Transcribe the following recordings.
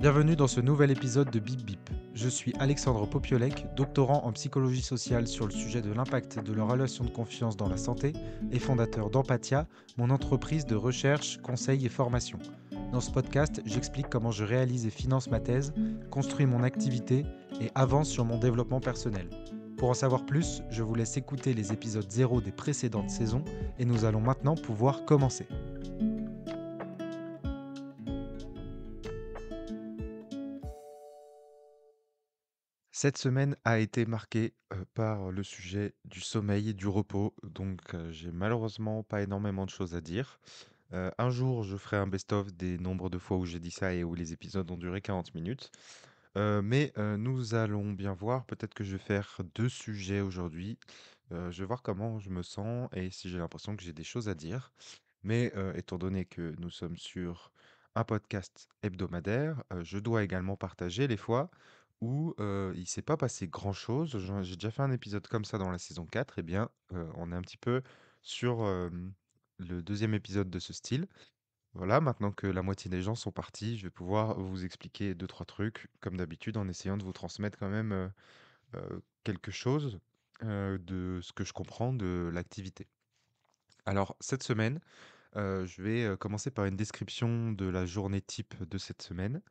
Bienvenue dans ce nouvel épisode de Bip Bip. Je suis Alexandre Popiolek, doctorant en psychologie sociale sur le sujet de l'impact de la relation de confiance dans la santé et fondateur d'Empathia, mon entreprise de recherche, conseil et formation. Dans ce podcast, j'explique comment je réalise et finance ma thèse, construis mon activité et avance sur mon développement personnel. Pour en savoir plus, je vous laisse écouter les épisodes 0 des précédentes saisons et nous allons maintenant pouvoir commencer. Cette semaine a été marquée, par le sujet du sommeil et du repos, donc j'ai malheureusement pas énormément de choses à dire. Un jour, je ferai un best-of des nombres de fois où j'ai dit ça et où les épisodes ont duré 40 minutes. Mais nous allons bien voir, peut-être que je vais faire 2 sujets aujourd'hui. Je vais voir comment je me sens et si j'ai l'impression que j'ai des choses à dire. Mais étant donné que nous sommes sur un podcast hebdomadaire, je dois également partager les fois où, il s'est pas passé grand-chose. J'ai déjà fait un épisode comme ça dans la saison 4. Et bien, on est un petit peu sur, le deuxième épisode de ce style. Voilà, maintenant que la moitié des gens sont partis, je vais pouvoir vous expliquer deux trois trucs, comme d'habitude, en essayant de vous transmettre quand même, quelque chose, de ce que je comprends de l'activité. Alors cette semaine, je vais, commencer par une description de la journée type de cette semaine.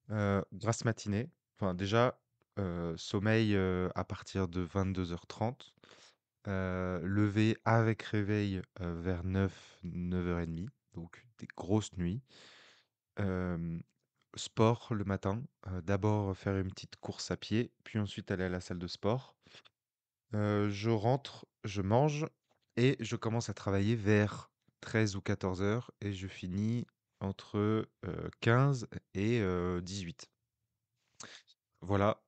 Grasse matinée, enfin déjà, sommeil, à partir de 22h30, lever avec réveil, vers 9h30, donc des grosses nuits. Hem, Sport le matin, d'abord faire une petite course à pied, puis ensuite aller à la salle de sport. Je rentre, je mange et je commence à travailler vers 13 ou 14h et je finis entre, 15 et 18. Voilà,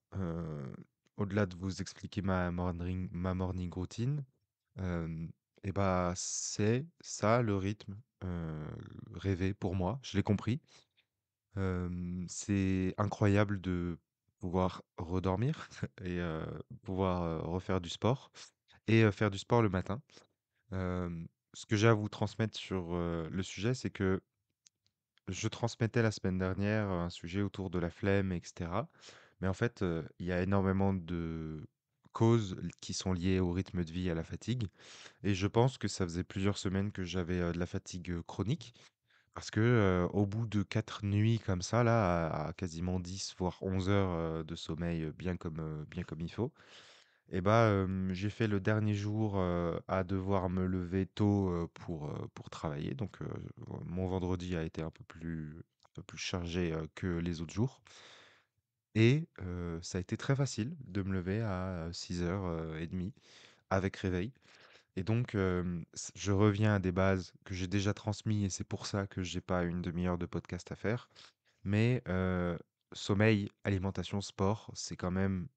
au-delà de vous expliquer ma morning routine, hem et bah, c'est ça le rythme, rêvé pour moi, je l'ai compris. C'est incroyable de pouvoir redormir et pouvoir, refaire du sport et faire du sport le matin. Ce que j'ai à vous transmettre sur, le sujet, c'est que je transmettais la semaine dernière un sujet autour de la flemme et cetera. Mais en fait, il y a énormément de causes qui sont liées au rythme de vie, à la fatigue et je pense que ça faisait plusieurs semaines que j'avais, de la fatigue, chronique parce que, au bout de 4 nuits comme ça là, à quasiment 10 voire 11 heures, de sommeil, bien comme il faut et bah, j'ai fait le dernier jour, à devoir me lever tôt, pour travailler donc mon vendredi a été un peu plus chargé, que les autres jours et ça a été très facile de me lever à 6h30 avec réveil et donc je reviens à des bases que j'ai déjà transmis et c'est pour ça que j'ai pas une demi heure de podcast à faire. Mais sommeil, alimentation, sport, c'est quand même,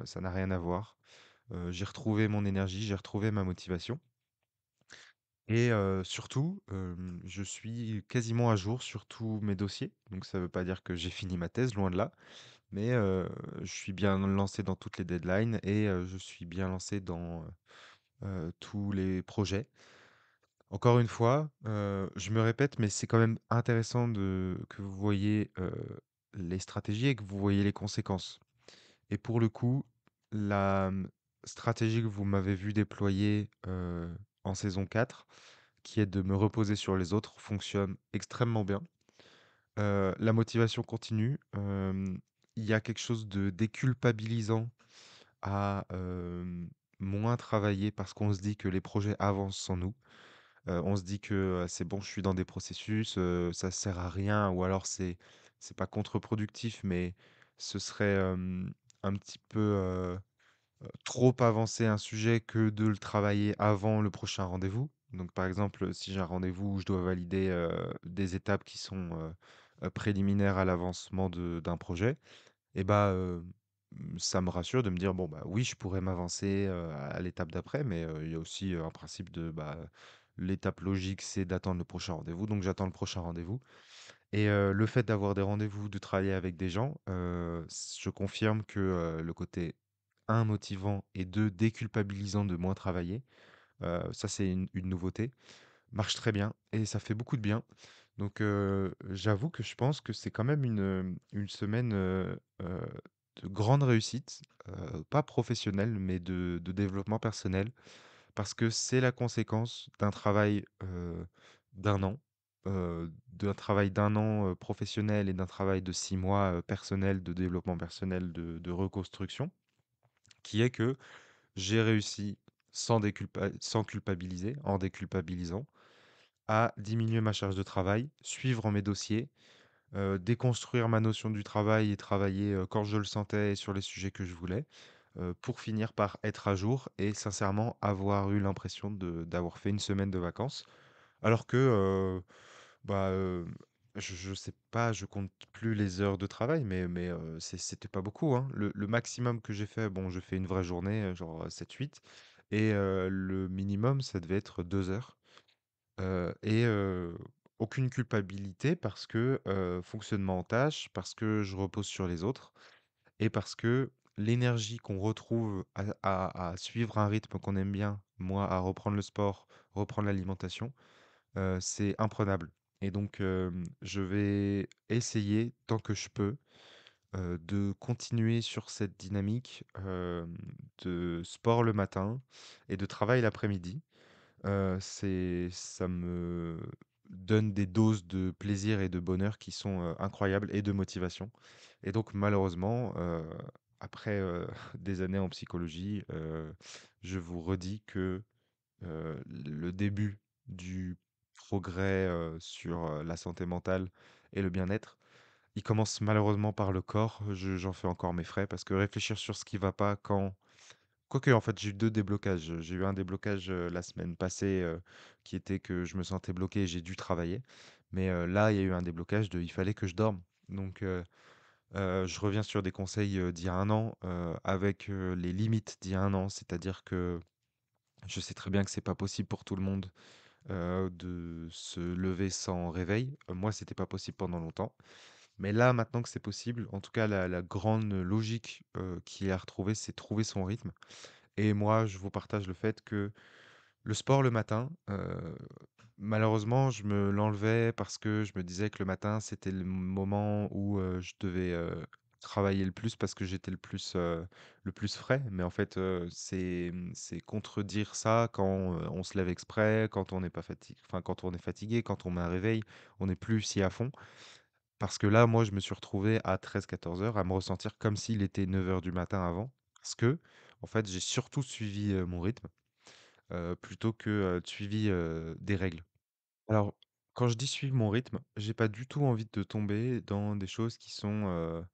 ça n'a rien à voir. J'ai retrouvé mon énergie, j'ai retrouvé ma motivation et surtout, je suis quasiment à jour sur tous mes dossiers. Donc ça veut pas dire que j'ai fini ma thèse, loin de là, mais je suis bien lancé dans toutes les deadlines et je suis bien lancé dans, tous les projets. Encore une fois, je me répète, mais c'est quand même intéressant que vous voyez, les stratégies et que vous voyez les conséquences. Et pour le coup, la, stratégie que vous m'avez vu déployer, en saison 4, qui est de me reposer sur les autres, fonctionne extrêmement bien. La motivation continue, il y a quelque chose de déculpabilisant à, moins travailler parce qu'on se dit que les projets avancent sans nous. On se dit que, c'est bon, je suis dans des processus, ça sert à rien ou alors c'est pas contre-productif, mais ce serait, un petit peu, trop avancer un sujet que de le travailler avant le prochain rendez-vous. Donc par exemple, si j'ai un rendez-vous où je dois valider, des étapes qui sont, préliminaires à l'avancement d'un projet et bah, ça me rassure de me dire: «Bon, bah, oui, je pourrais m'avancer, à l'étape d'après», mais il y a aussi, un principe de, bah, l'étape logique, c'est d'attendre le prochain rendez-vous, donc j'attends le prochain rendez-vous et le fait d'avoir des rendez-vous, de travailler avec des gens, je confirme que, le côté un motivant et 2 déculpabilisant de moins travailler, ça c'est une nouveauté, marche très bien et ça fait beaucoup de bien. Donc, j'avoue que je pense que c'est quand même une semaine, de grande réussite, pas professionnelle, mais de développement personnel. Parce que c'est la conséquence d'un travail, d'1 an, d'un travail d'un an, professionnel et d'un travail de 6 mois, personnel, de développement personnel, de reconstruction, qui est que j'ai réussi sans culpabiliser, en déculpabilisant, à diminuer ma charge de travail, suivre mes dossiers, déconstruire ma notion du travail et travailler, quand je le sentais et sur les sujets que je voulais, pour finir par être à jour et sincèrement avoir eu l'impression d'avoir fait une semaine de vacances. Alors que, bah, je sais pas, je compte plus les heures de travail, mais c'était pas beaucoup, hein. Le maximum que j'ai fait, bon, je fais une vraie journée, genre, 7-8 et le minimum, ça devait être 2 heures. Et aucune culpabilité parce que, fonctionnement en tâche, parce que je repose sur les autres et parce que l'énergie qu'on retrouve à suivre un rythme qu'on aime bien, moi à reprendre le sport, reprendre l'alimentation, c'est imprenable. Et donc, je vais essayer tant que je peux, de continuer sur cette dynamique, de sport le matin et de travail l'après-midi. Ça me donne des doses de plaisir et de bonheur qui sont, incroyables et de motivation et donc malheureusement, après, des années en psychologie, je vous redis que, le début du progrès, sur, la santé mentale et le bien-être, il commence malheureusement par le corps. J'en fais encore mes frais parce que réfléchir sur ce qui va pas quand quoique, en fait, j'ai eu 2 déblocages. J'ai eu un déblocage, la semaine passée, qui était que je me sentais bloqué et j'ai dû travailler. Mais, là, il y a eu un déblocage de il fallait que je dorme. Donc, je reviens sur des conseils, d'il y a 1 an, avec, les limites d'il y a 1 an. C'est-à-dire que je sais très bien que c'est pas possible pour tout le monde, de se lever sans réveil. Moi, c'était pas possible pendant longtemps. Mais là, maintenant que c'est possible, en tout cas, la grande logique, qui est à retrouver, c'est trouver son rythme. Et moi, je vous partage le fait que le sport le matin, malheureusement, je me l'enlevais parce que je me disais que le matin, c'était le moment où, je devais, travailler le plus parce que j'étais le plus frais. Mais en fait, c'est contredire ça quand, on se lève exprès, quand on n'est pas fatigué, enfin, quand on est fatigué, quand on met un réveil, on n'est plus si à fond. Parce que là, moi, je me suis retrouvé à 13-14 heures à me ressentir comme s'il était 9 heures du matin avant. Parce que, en fait, j'ai surtout suivi, mon rythme, plutôt que, de suivi, des règles. Alors, quand je dis suivre mon rythme, j'ai pas du tout envie de tomber dans des choses qui sont,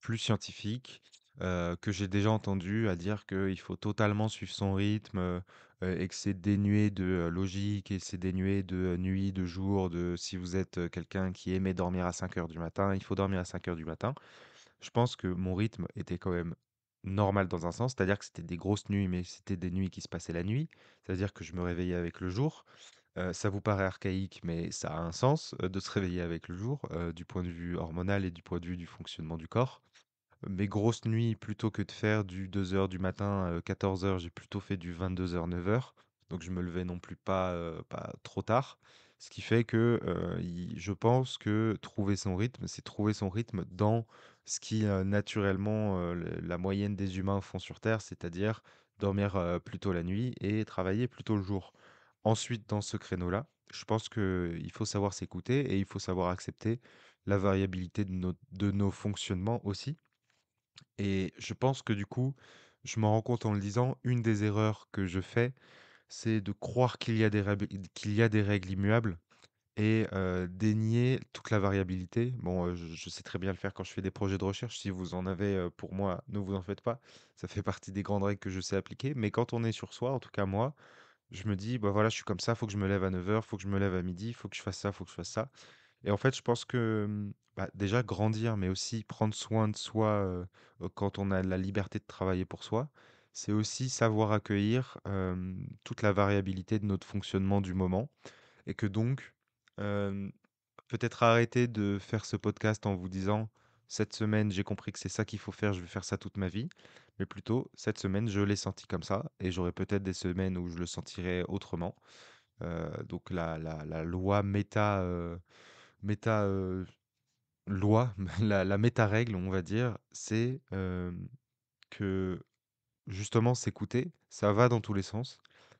plus scientifiques, que j'ai déjà entendu à dire qu'il faut totalement suivre son rythme, et que c'est dénué de, logique et c'est dénué de, nuit, de jour, de si vous êtes, quelqu'un qui aimait dormir à 5 heures du matin, il faut dormir à 5 heures du matin. Je pense que mon rythme était quand même normal dans un sens, c'est-à-dire que c'était des grosses nuits, mais c'était des nuits qui se passaient la nuit. C'est-à-dire que je me réveillais avec le jour. Ça vous paraît archaïque, mais ça a un sens, de se réveiller avec le jour, du point de vue hormonal et du point de vue du fonctionnement du corps. Mes grosses nuits, plutôt que de faire du 2 heures du matin, 14 heures, j'ai plutôt fait du 22 heures 9 heures. Donc je me levais non plus pas trop tard. Ce qui fait que, je pense que trouver son rythme, c'est trouver son rythme dans ce qui, naturellement, la moyenne des humains font sur Terre, c'est-à-dire dormir, plus tôt la nuit et travailler plus tôt le jour. Ensuite, dans ce créneau-là, je pense qu'il faut savoir s'écouter et il faut savoir accepter la variabilité de nos fonctionnements aussi. Et je pense que du coup, je m'en rends compte en le disant, une des erreurs que je fais, c'est de croire qu'il y a des règles immuables et dénier toute la variabilité. Bon, je sais très bien le faire quand je fais des projets de recherche. Si vous en avez, pour moi, ne vous en faites pas. Ça fait partie des grandes règles que je sais appliquer. Mais quand on est sur soi, en tout cas moi, je me dis: «Bah, voilà, je suis comme ça, faut que je me lève à 9 heures, faut que je me lève à midi, faut que je fasse ça, faut que je fasse ça». Et en fait, je pense que, bah, déjà grandir, mais aussi prendre soin de soi, quand on a la liberté de travailler pour soi, c'est aussi savoir accueillir, toute la variabilité de notre fonctionnement du moment et que donc, hem, peut-être arrêter de faire ce podcast en vous disant: «Cette semaine, j'ai compris que c'est ça qu'il faut faire, je vais faire ça toute ma vie», mais plutôt: «Cette semaine, je l'ai senti comme ça et j'aurai peut-être des semaines où je le sentirai autrement». Donc la loi méta, loi, la méta-règle, on va dire, c'est, que justement s'écouter, ça va dans tous les sens.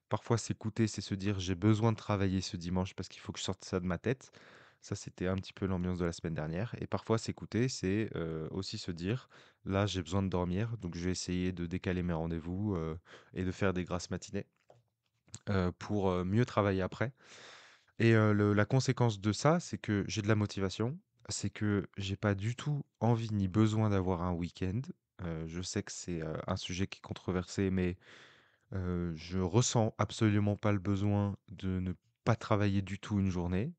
Parfois s'écouter, c'est se dire: «J'ai besoin de travailler ce dimanche parce qu'il faut que je sorte ça de ma tête». Ça, c'était un petit peu l'ambiance de la semaine dernière et parfois s'écouter, c'est, aussi se dire: «Là, j'ai besoin de dormir, donc je vais essayer de décaler mes rendez-vous, et de faire des grasses matinées, pour, mieux travailler après». Et le la conséquence de ça, c'est que j'ai de la motivation, c'est que j'ai pas du tout envie ni besoin d'avoir un week-end. Je sais que c'est, un sujet qui est controversé, mais je ressens absolument pas le besoin de ne pas travailler du tout une journée,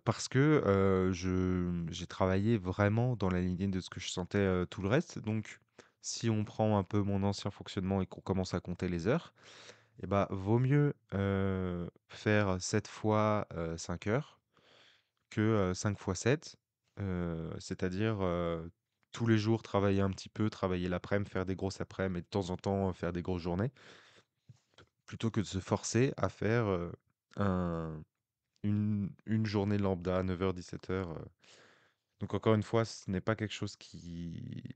parce que, je j'ai travaillé vraiment dans la lignée de ce que je sentais, tout le reste. Donc si on prend un peu mon ancien fonctionnement et qu'on commence à compter les heures, et bah, vaut mieux, faire 7 fois, 5 heures que, 5 fois 7. C'est-à-dire, tous les jours travailler un petit peu, travailler l'après-midi, faire des grosses après-midi et de temps en temps, faire des grosses journées, plutôt que de se forcer à faire, un une journée lambda, 9h-17h. Donc encore une fois, ce n'est pas quelque chose qui,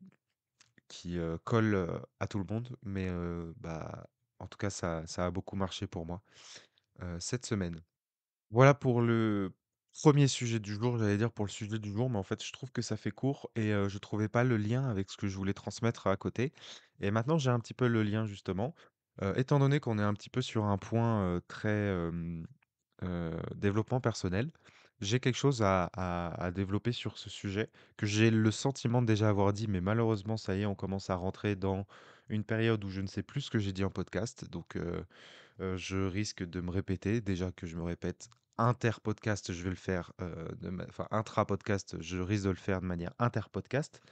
colle, à tout le monde, mais bah, en tout cas ça a beaucoup marché pour moi, cette semaine. Voilà pour le premier sujet du jour, j'allais dire pour le sujet du jour, mais en fait, je trouve que ça fait court et je trouvais pas le lien avec ce que je voulais transmettre à côté et maintenant j'ai un petit peu le lien justement. Étant donné qu'on est un petit peu sur un point, très, développement personnel, j'ai quelque chose à développer sur ce sujet que j'ai le sentiment de déjà avoir dit, mais malheureusement, ça y est, on commence à rentrer dans une période où je ne sais plus ce que j'ai dit en podcast, donc je risque de me répéter. Déjà que je me répète inter-podcast, je vais le faire, enfin intra-podcast, je risque de le faire de manière inter-podcast.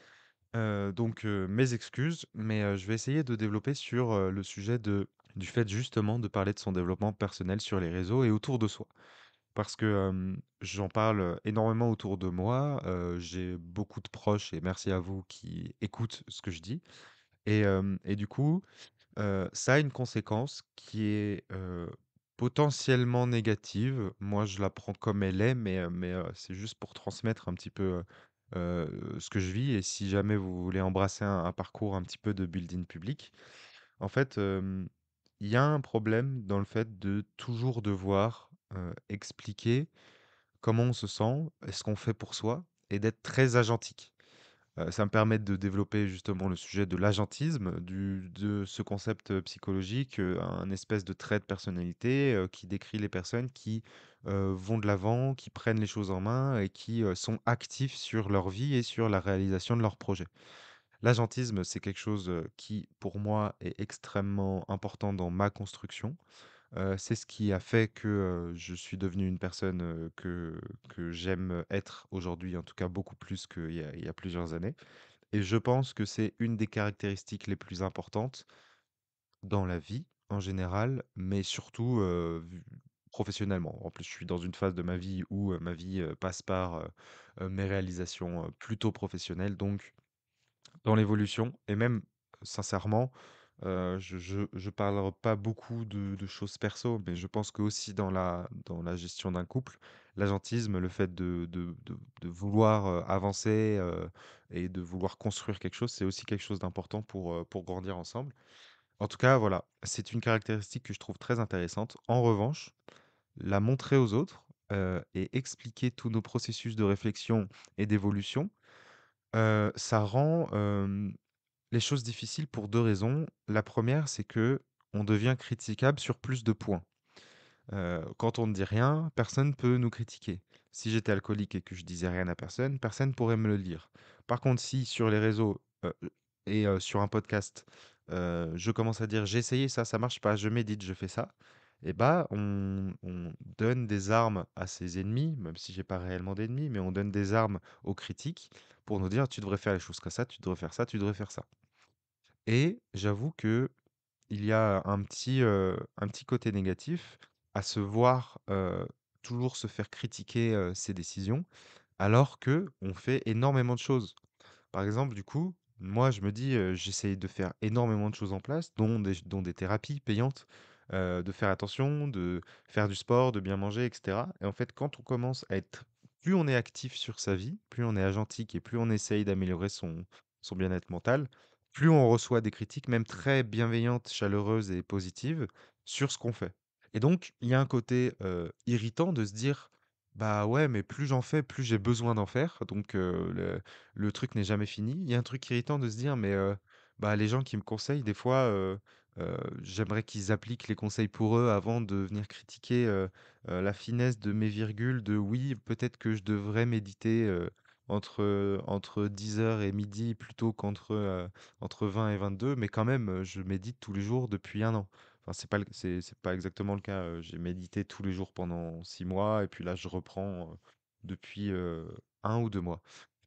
Donc mes excuses, mais je vais essayer de développer sur, le sujet du fait justement de parler de son développement personnel sur les réseaux et autour de soi. Parce que, j'en parle, énormément autour de moi, j'ai beaucoup de proches et merci à vous qui écoutent ce que je dis et du coup, ça a une conséquence qui est, potentiellement négative. Moi, je la prends comme elle est, mais c'est juste pour transmettre un petit peu, ce que je vis et si jamais vous voulez embrasser un parcours un petit peu de building public. En fait, il y a un problème dans le fait de toujours devoir, expliquer comment on se sent et ce qu'on fait pour soi et d'être très agentique. Ça me permet de développer justement le sujet de l'agentisme, de ce concept, psychologique, un espèce de trait de personnalité, qui décrit les personnes qui, vont de l'avant, qui prennent les choses en main et qui, sont actifs sur leur vie et sur la réalisation de leurs projets. L'agentisme, c'est quelque chose, qui pour moi est extrêmement important dans ma construction. C'est ce qui a fait que, je suis devenu une personne, que j'aime être aujourd'hui, en tout cas beaucoup plus qu'il y a plusieurs années. Et je pense que c'est une des caractéristiques les plus importantes dans la vie en général, mais surtout, professionnellement. En plus, je suis dans une phase de ma vie où, ma vie, passe par, mes réalisations, plutôt professionnelles, donc dans l'évolution et même sincèrement, je parle pas beaucoup de choses perso, mais je pense qu'aussi dans la gestion d'un couple, l'agentisme, le fait de vouloir, avancer, et de vouloir construire quelque chose, c'est aussi quelque chose d'important pour grandir ensemble. En tout cas, voilà, c'est une caractéristique que je trouve très intéressante. En revanche, la montrer aux autres, et expliquer tous nos processus de réflexion et d'évolution, ça rend, les choses difficiles pour 2 raisons. La première, c'est que on devient critiquable sur plus de points. Quand on ne dit rien, personne peut nous critiquer. Si j'étais alcoolique et que je disais rien à personne, personne pourrait me le dire. Par contre, si sur les réseaux, et sur un podcast, je commence à dire: «J'ai essayé ça, ça marche pas, je médite, je fais ça», et bah, on donne des armes à ses ennemis, même si j'ai pas réellement d'ennemis, mais on donne des armes aux critiques pour nous dire: «Tu devrais faire les choses comme ça, tu devrais faire ça, tu devrais faire ça». Et j'avoue que il y a un petit côté négatif à se voir, toujours se faire critiquer, ses décisions, alors que on fait énormément de choses. Par exemple, du coup, moi je me dis, j'essaye de faire énormément de choses en place, dont des thérapies payantes, de faire attention, de faire du sport, de bien manger et cetera et en fait, quand on commence à être plus on est actif sur sa vie, plus on est agentique et plus on essaye d'améliorer son bien-être mental, plus on reçoit des critiques, même très bienveillantes, chaleureuses et positives, sur ce qu'on fait. Et donc, il y a un côté, irritant de se dire: «Bah, ouais, mais plus j'en fais, plus j'ai besoin d'en faire, donc le truc n'est jamais fini». Il y a un truc irritant de se dire: «Mais bah, les gens qui me conseillent, des fois, j'aimerais qu'ils appliquent les conseils pour eux avant de venir critiquer, la finesse de mes virgules, de oui, peut-être que je devrais méditer, entre 10 heures et midi plutôt entre 20 et 22, mais quand même, je médite tous les jours depuis 1 an». Enfin, c'est pas exactement le cas, j'ai médité tous les jours pendant 6 mois et puis là, je reprends, depuis, 1 ou 2 mois.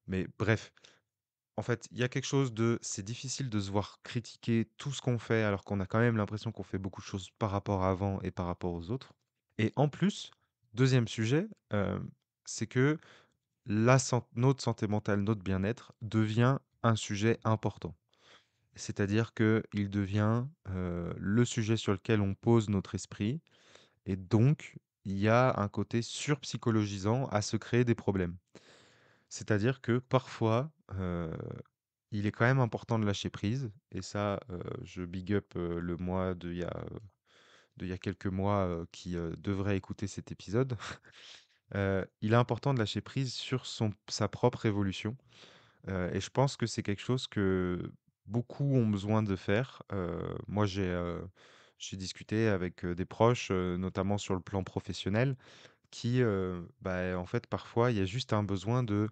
Mais bref, en fait, il y a quelque chose de c'est difficile de se voir critiquer tout ce qu'on fait alors qu'on a quand même l'impression qu'on fait beaucoup de choses par rapport à avant et par rapport aux autres. Et en plus, deuxième sujet, c'est que notre santé mentale, notre bien-être devient un sujet important. C'est-à-dire qu'il devient, le sujet sur lequel on pose notre esprit et donc il y a un côté surpsychologisant à se créer des problèmes. C'est-à-dire que parfois, il est quand même important de lâcher prise et ça, je big up, le moi d'il y a quelques mois, qui, devrait écouter cet épisode. Il est important de lâcher prise sur sa propre évolution, et je pense que c'est quelque chose que beaucoup ont besoin de faire. Moi, j'ai discuté avec, des proches, notamment sur le plan professionnel qui, bah, en fait, parfois, il y a juste un besoin de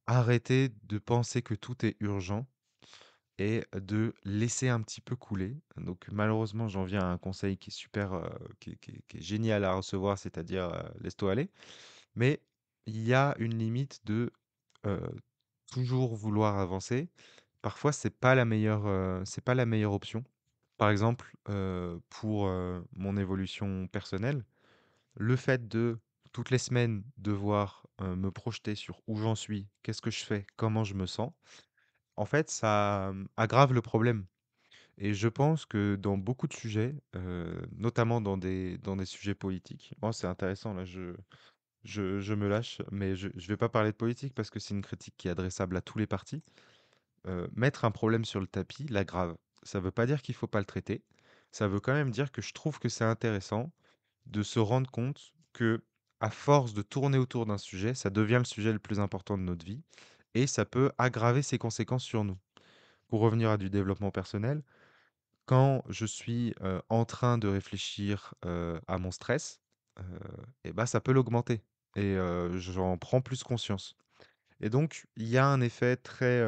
arrêter de penser que tout est urgent et de laisser un petit peu couler. Donc malheureusement, j'en viens à un conseil qui est super, qui est génial à recevoir, c'est-à-dire, laisse-toi aller. Mais il y a une limite de, heu, toujours vouloir avancer. Parfois, c'est pas la meilleure option. Par exemple, pour, mon évolution personnelle, le fait de, toutes les semaines, devoir, me projeter sur où j'en suis, qu'est-ce que je fais, comment je me sens, en fait, ça, aggrave le problème. Et je pense que dans beaucoup de sujets, notamment dans des sujets politiques, moi c'est intéressant là, je me lâche, mais je vais pas parler de politique parce que c'est une critique qui est adressable à tous les partis. Mettre un problème sur le tapis l'aggrave. Ça veut pas dire qu'il faut pas le traiter. Ça veut quand même dire que je trouve que c'est intéressant de se rendre compte que, à force de tourner autour d'un sujet, ça devient le sujet le plus important de notre vie et ça peut aggraver ses conséquences sur nous. Pour revenir à du développement personnel, quand je suis, en train de réfléchir, à mon stress, heu et bah, ça peut l'augmenter et j'en prends plus conscience et donc il y a un effet très,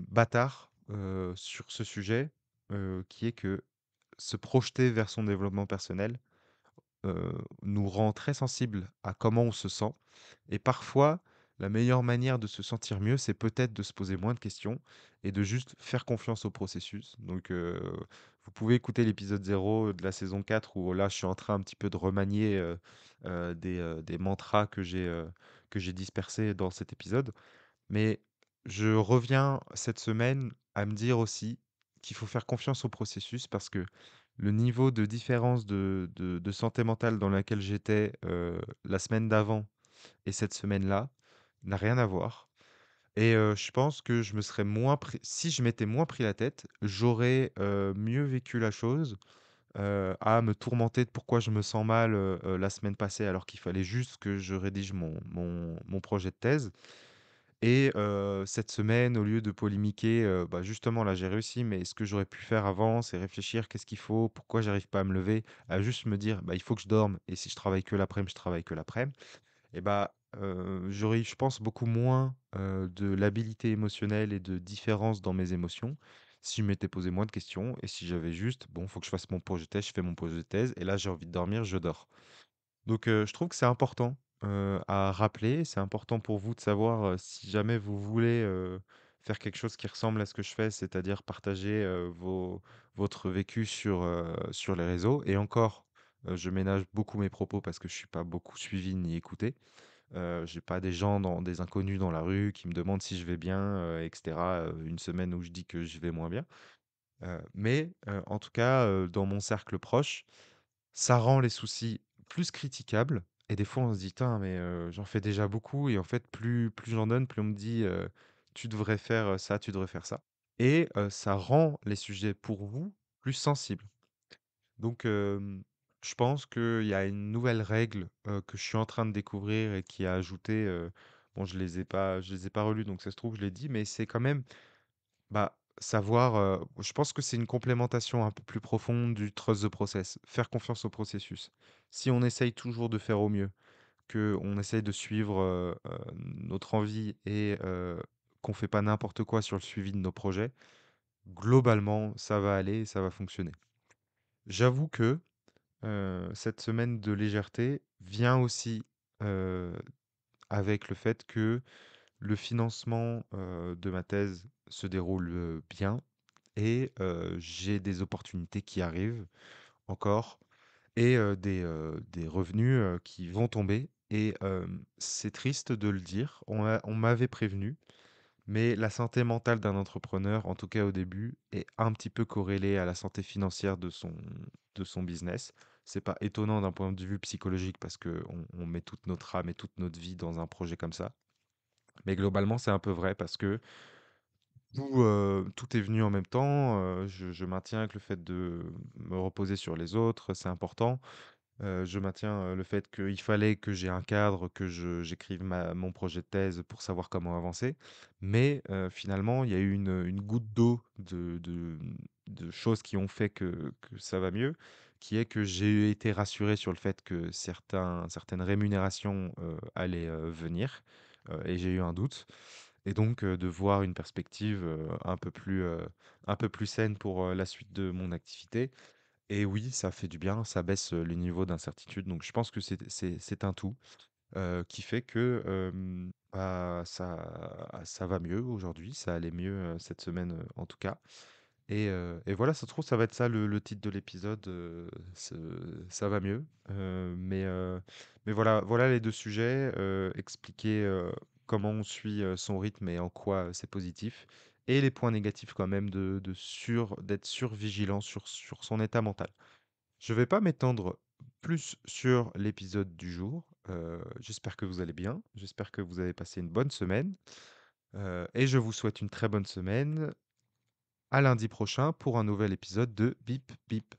bâtard, sur ce sujet, qui est que se projeter vers son développement personnel, nous rend très sensibles à comment on se sent et parfois, la meilleure manière de se sentir mieux, c'est peut-être de se poser moins de questions et de juste faire confiance au processus. Donc, vous pouvez écouter l'épisode 0 de la saison 4 où là, je suis en train un petit peu de remanier, des mantras que j'ai dispersés dans cet épisode. Mais je reviens cette semaine à me dire aussi qu'il faut faire confiance au processus parce que le niveau de différence de santé mentale dans laquelle j'étais, la semaine d'avant et cette semaine-là, n'a rien à voir et je pense que je me serais moins pris si je m'étais moins pris la tête, j'aurais, mieux vécu la chose, à me tourmenter de pourquoi je me sens mal, la semaine passée alors qu'il fallait juste que je rédige mon projet de thèse et cette semaine, au lieu de polémiquer, bah, justement là, j'ai réussi, mais ce que j'aurais pu faire avant, c'est réfléchir: «Qu'est-ce qu'il faut? Pourquoi j'arrive pas à me lever?» à juste me dire: «Bah, il faut que je dorme et si je travaille que l'après-midi, je travaille que l'après-midi» et bah, j'aurais eu, je pense, beaucoup moins, de labilité émotionnelle et de différence dans mes émotions si je m'étais posé moins de questions et si j'avais juste: «Bon, faut que je fasse mon projet de thèse, je fais mon projet de thèse et là, j'ai envie de dormir, je dors». Donc, je trouve que c'est important, à rappeler. C'est important pour vous de savoir, si jamais vous voulez, faire quelque chose qui ressemble à ce que je fais, c'est-à-dire partager, votre vécu sur les réseaux et encore, je ménage beaucoup mes propos parce que je suis pas beaucoup suivi ni écouté. J'ai pas des inconnus dans la rue qui me demandent si je vais bien, et cetera, une semaine où je dis que je vais moins bien. En tout cas, dans mon cercle proche, ça rend les soucis plus critiquables et des fois on se dit: «Tain mais j'en fais déjà beaucoup» et en fait plus j'en donne, plus on me dit, «Tu devrais faire, ça, tu devrais faire ça» et ça rend les sujets pour vous plus sensibles. Donc je pense qu'il y a une nouvelle règle, que je suis en train de découvrir et qui a ajouté, bon je les ai pas relus donc ça se trouve je l'ai dit, mais c'est quand même, bah, savoir, je pense que c'est une complémentation un peu plus profonde du trust the process, faire confiance au processus. Si on essaye toujours de faire au mieux, qu'on essaye de suivre, notre envie et qu'on fait pas n'importe quoi sur le suivi de nos projets, globalement, ça va aller et ça va fonctionner. J'avoue que, cette semaine de légèreté vient aussi, heu, avec le fait que le financement, de ma thèse se déroule, bien et j'ai des opportunités qui arrivent encore et des revenus, qui vont tomber et c'est triste de le dire, on m'avait prévenu, mais la santé mentale d'un entrepreneur, en tout cas au début, est un petit peu corrélée à la santé financière de son business. C'est pas étonnant d'un point de vue psychologique parce qu'on met toute notre âme et toute notre vie dans un projet comme ça. Mais globalement, c'est un peu vrai parce que tout est venu en même temps. Je maintiens avec le fait de me reposer sur les autres, c'est important. Je maintiens, le fait qu'il fallait que j'ai un cadre, que j'écrive mon projet de thèse pour savoir comment avancer. Mais, finalement, il y a eu une goutte d'eau de choses qui ont fait que ça va mieux, qui est que j'ai été rassuré sur le fait que certaines rémunérations, allaient, venir, et j'ai eu un doute et donc, de voir une perspective, un peu plus saine pour, la suite de mon activité et oui, ça fait du bien, ça baisse, le niveau d'incertitude, donc je pense que c'est un tout, qui fait que, bah, ça va mieux aujourd'hui, ça allait mieux, cette semaine, en tout cas et voilà, ça se trouve, ça va être ça le titre de l'épisode, ce «Ça va mieux», mais voilà les 2 sujets, expliquer, comment on suit, son rythme et en quoi, c'est positif et les points négatifs quand même d'être survigilant sur son état mental. Je vais pas m'étendre plus sur l'épisode du jour. J'espère que vous allez bien. J'espère que vous avez passé une bonne semaine. Et je vous souhaite une très bonne semaine. À lundi prochain pour un nouvel épisode de Bip Bip.